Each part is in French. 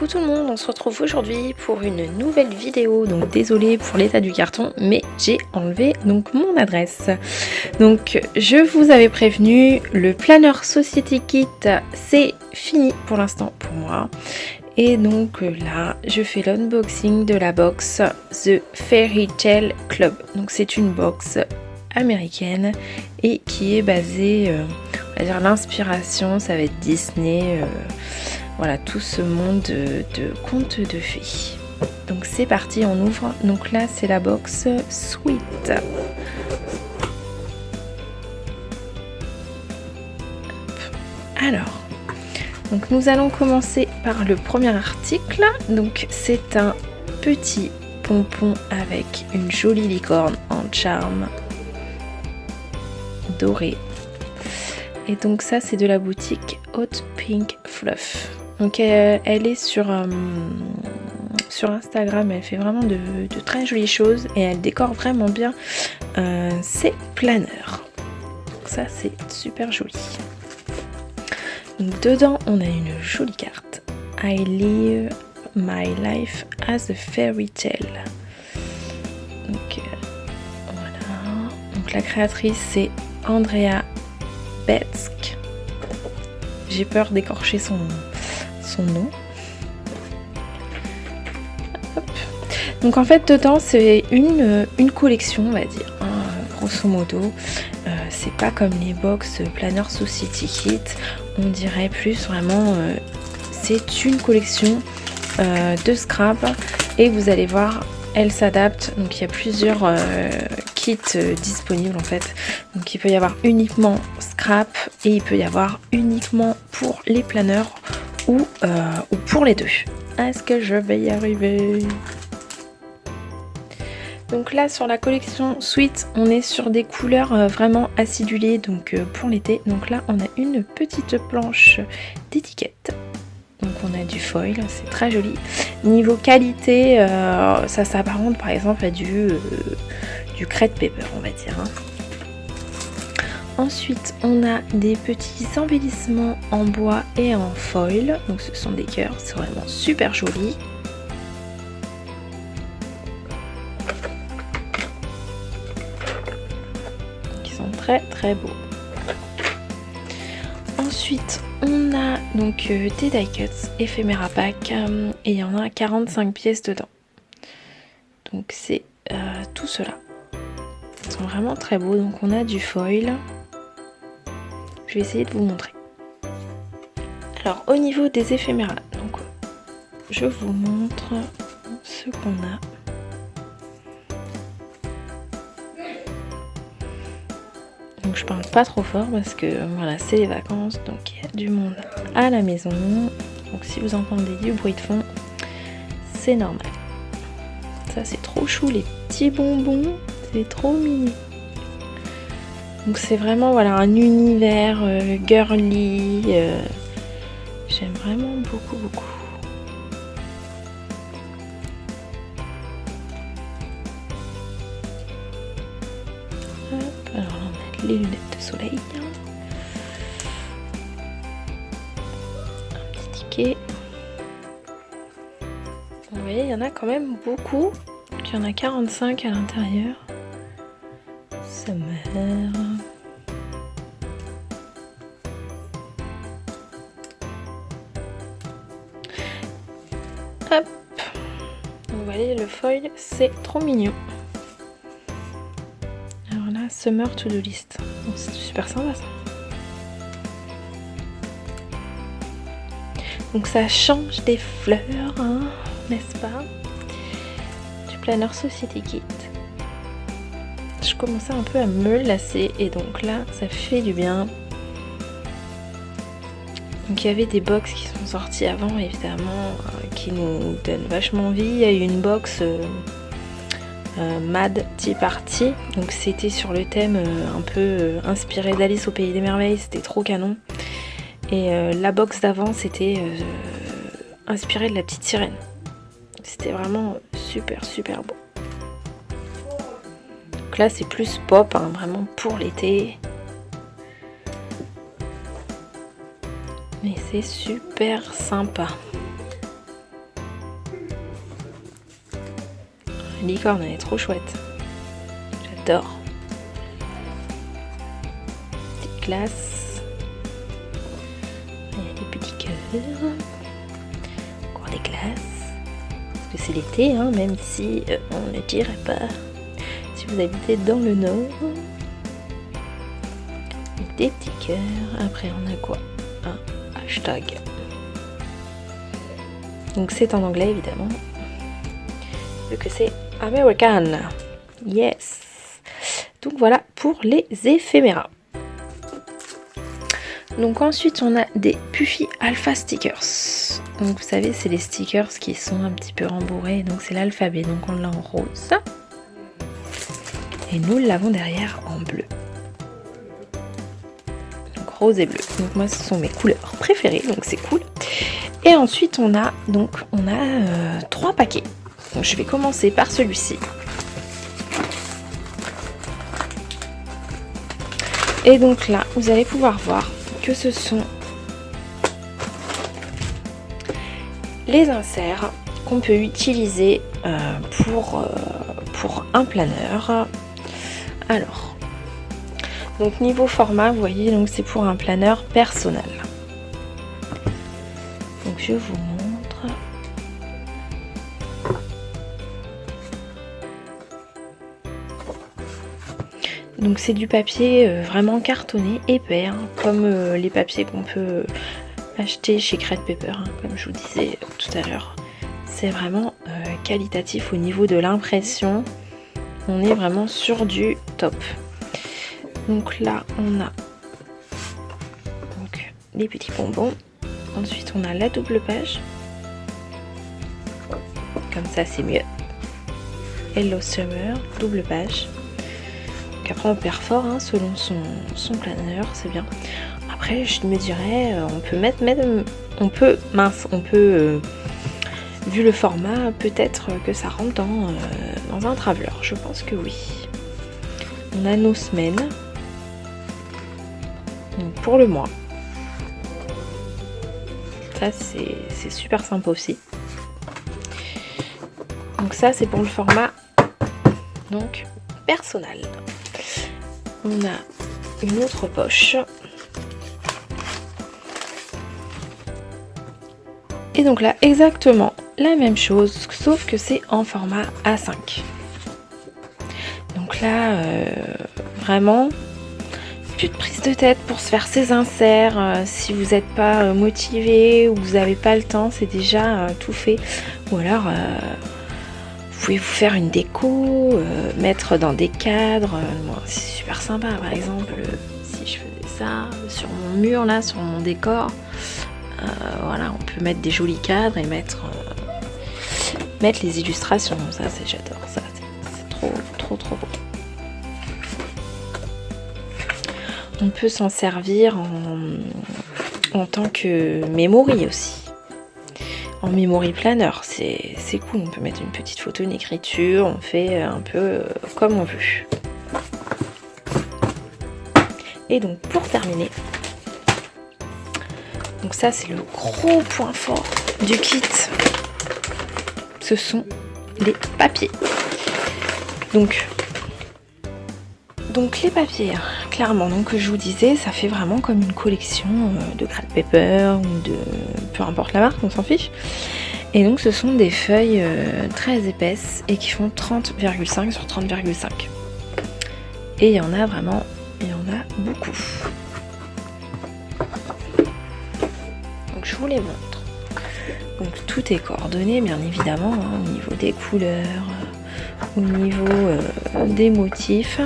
Coucou tout le monde, on se retrouve aujourd'hui pour une nouvelle vidéo. Donc désolée pour l'état du carton, mais j'ai enlevé donc mon adresse. Donc je vous avais prévenu, le Planner Society Kit c'est fini pour l'instant pour moi. Et donc là je fais l'unboxing de la box The Fairy Tale Club. Donc c'est une box américaine et qui est basée, on va dire l'inspiration ça va être Disney. Voilà, tout ce monde de contes de fées. Donc c'est parti, on ouvre. Donc là, c'est la box Sweet. Alors, donc nous allons commencer par le premier article. Donc c'est un petit pompon avec une jolie licorne en charme doré. Et donc ça, c'est de la boutique Hot Pink Fluff. Donc elle est sur Instagram, elle fait vraiment de très jolies choses et elle décore vraiment bien ses planners. Donc ça c'est super joli. Donc dedans on a une jolie carte. I live my life as a fairy tale. Donc voilà. Donc la créatrice c'est Andrea Betzk. J'ai peur d'écorcher son nom. Hop. Donc en fait dedans c'est une collection on va dire, hein, grosso modo. C'est pas comme les box Planner Society Kit, on dirait plus vraiment c'est une collection de scrap et vous allez voir elle s'adapte, donc il y a plusieurs kits disponibles en fait. Donc il peut y avoir uniquement scrap et il peut y avoir uniquement pour les planeurs ou pour les deux. Est-ce que je vais y arriver? Donc là sur la collection Sweet on est sur des couleurs vraiment acidulées donc pour l'été. Donc là on a une petite planche d'étiquette. Donc on a du foil, c'est très joli. Niveau qualité, ça s'apparente par exemple à du crêpe paper on va dire. Hein. Ensuite on a des petits embellissements en bois et en foil. Donc ce sont des cœurs, c'est vraiment super joli. Ils sont très très beaux. Ensuite on a donc des die cuts éphémera pack et il y en a 45 pièces dedans. Donc c'est tout cela. Ils sont vraiment très beaux. Donc on a du foil. Je vais essayer de vous montrer. Alors au niveau des éphéméras, donc je vous montre ce qu'on a. Donc je parle pas trop fort parce que voilà c'est les vacances donc il y a du monde à la maison. Donc si vous entendez du bruit de fond, c'est normal. Ça c'est trop chou les petits bonbons, c'est trop mignon. Donc c'est vraiment voilà un univers girly. J'aime vraiment beaucoup. Hop, alors là on a les lunettes de soleil. Un petit ticket. Vous voyez, il y en a quand même beaucoup. Donc, il y en a 45 à l'intérieur. Summer. Hop. Vous voyez, le foil, c'est trop mignon. Alors là, Summer to do list. Donc, c'est super sympa ça. Donc ça change des fleurs, hein, n'est-ce pas? Du Planner Society Kit. Je commençais un peu à me lasser et donc là ça fait du bien. Donc il y avait des box qui sont sorties avant évidemment qui nous donnent vachement envie. Il y a eu une box Mad Tea Party. Donc c'était sur le thème un peu inspiré d'Alice au Pays des Merveilles, c'était trop canon. Et la box d'avant c'était inspiré de la petite sirène. C'était vraiment super beau. Donc là c'est plus pop, hein, vraiment pour l'été. Mais c'est super sympa. La licorne, elle est trop chouette. J'adore. Petite glace. Il y a des petits cœurs. Encore des glaces. Parce que c'est l'été, hein, même si on ne dirait pas. Si vous habitez dans le nord. Des petits cœurs. Après, on a quoi? Un hashtag. Donc c'est en anglais évidemment, vu que c'est American. Yes. Donc voilà pour les éphéméras. Donc ensuite on a des Puffy Alpha Stickers. Donc vous savez c'est les stickers qui sont un petit peu rembourrés. Donc c'est l'alphabet, donc on l'a en rose. Et nous l'avons derrière en bleu. Donc rose et bleu. Donc moi ce sont mes couleurs préférées, donc c'est cool. Et ensuite on a 3 paquets. Donc je vais commencer par celui-ci. Et donc là vous allez pouvoir voir que ce sont les inserts qu'on peut utiliser pour un planeur. Alors, donc niveau format, vous voyez, donc c'est pour un planeur personnel. Donc je vous montre. Donc c'est du papier vraiment cartonné, épais, hein, comme les papiers qu'on peut acheter chez Crête Paper, hein, comme je vous disais tout à l'heure. C'est vraiment qualitatif au niveau de l'impression. On est vraiment sur du top. Donc là on a donc, les petits bonbons. Ensuite on a la double page. Comme ça c'est mieux. Hello Summer, double page. Donc après on perd fort hein, selon son planeur, c'est bien. Après je me dirais on peut vu le format, peut-être que ça rentre dans un traveler. Je pense que oui. On a nos semaines. Donc pour le mois. Ça c'est super sympa aussi. Donc ça c'est pour le format donc personnel. On a une autre poche. Et donc là exactement la même chose, sauf que c'est en format A5. Donc là vraiment plus de prise de tête pour se faire ses inserts. Si vous n'êtes pas motivé ou vous n'avez pas le temps, c'est déjà tout fait. Ou alors vous pouvez vous faire une déco, mettre dans des cadres. Moi, c'est super sympa par exemple si je faisais ça sur mon mur là, sur mon décor. Voilà, on peut mettre des jolis cadres et mettre les illustrations. Ça j'adore ça, c'est trop beau. On peut s'en servir en tant que memory aussi. En memory planner, c'est cool. On peut mettre une petite photo, une écriture. On fait un peu comme on veut. Et donc pour terminer, donc ça c'est le gros point fort du kit. Ce sont les papiers. Donc les papiers, clairement, donc je vous disais, ça fait vraiment comme une collection de Crête Paper ou de peu importe la marque, on s'en fiche. Et donc ce sont des feuilles très épaisses et qui font 30,5 sur 30,5. Et il y en a beaucoup. Donc je vous les montre. Donc tout est coordonné bien évidemment hein, au niveau des couleurs, au niveau des motifs.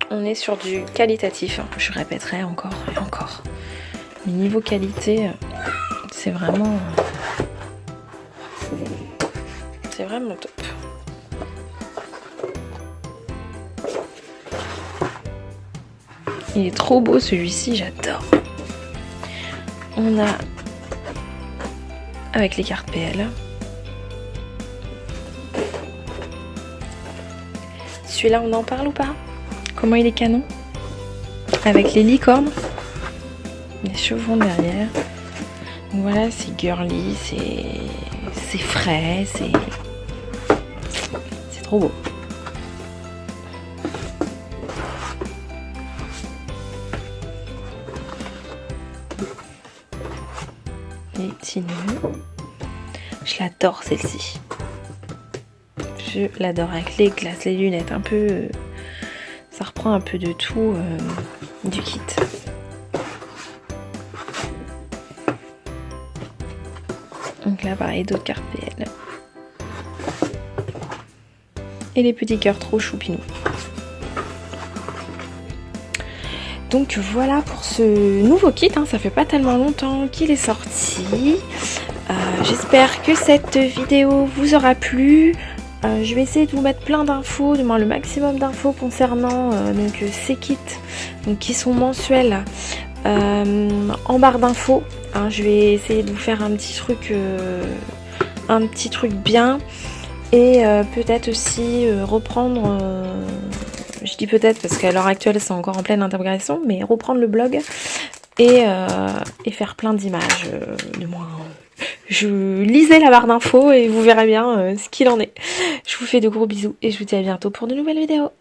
On est sur du qualitatif, hein. Je répéterai encore et encore. Le niveau qualité, c'est vraiment top. Il est trop beau celui-ci, j'adore. On a avec les cartes PL. Celui-là, on en parle ou pas? Comment il est canon? Avec les licornes. les chevrons derrière. Donc voilà, c'est girly, c'est frais, c'est trop beau. Les petits nœuds. Je l'adore celle-ci. Je l'adore avec les glaces, les lunettes, un peu... ça reprend un peu de tout du kit. Donc là pareil, d'autres cartes PL. Et les petits cœurs trop choupinous. Donc voilà pour ce nouveau kit, hein. Ça fait pas tellement longtemps qu'il est sorti. J'espère que cette vidéo vous aura plu. Je vais essayer de vous mettre plein d'infos, du moins le maximum d'infos concernant ces kits donc, qui sont mensuels en barre d'infos. Hein, je vais essayer de vous faire un petit truc bien et peut-être aussi reprendre, je dis peut-être parce qu'à l'heure actuelle c'est encore en pleine intégration, mais reprendre le blog et faire plein d'images, du moins. Je lisais la barre d'infos et vous verrez bien ce qu'il en est. Je vous fais de gros bisous et je vous dis à bientôt pour de nouvelles vidéos.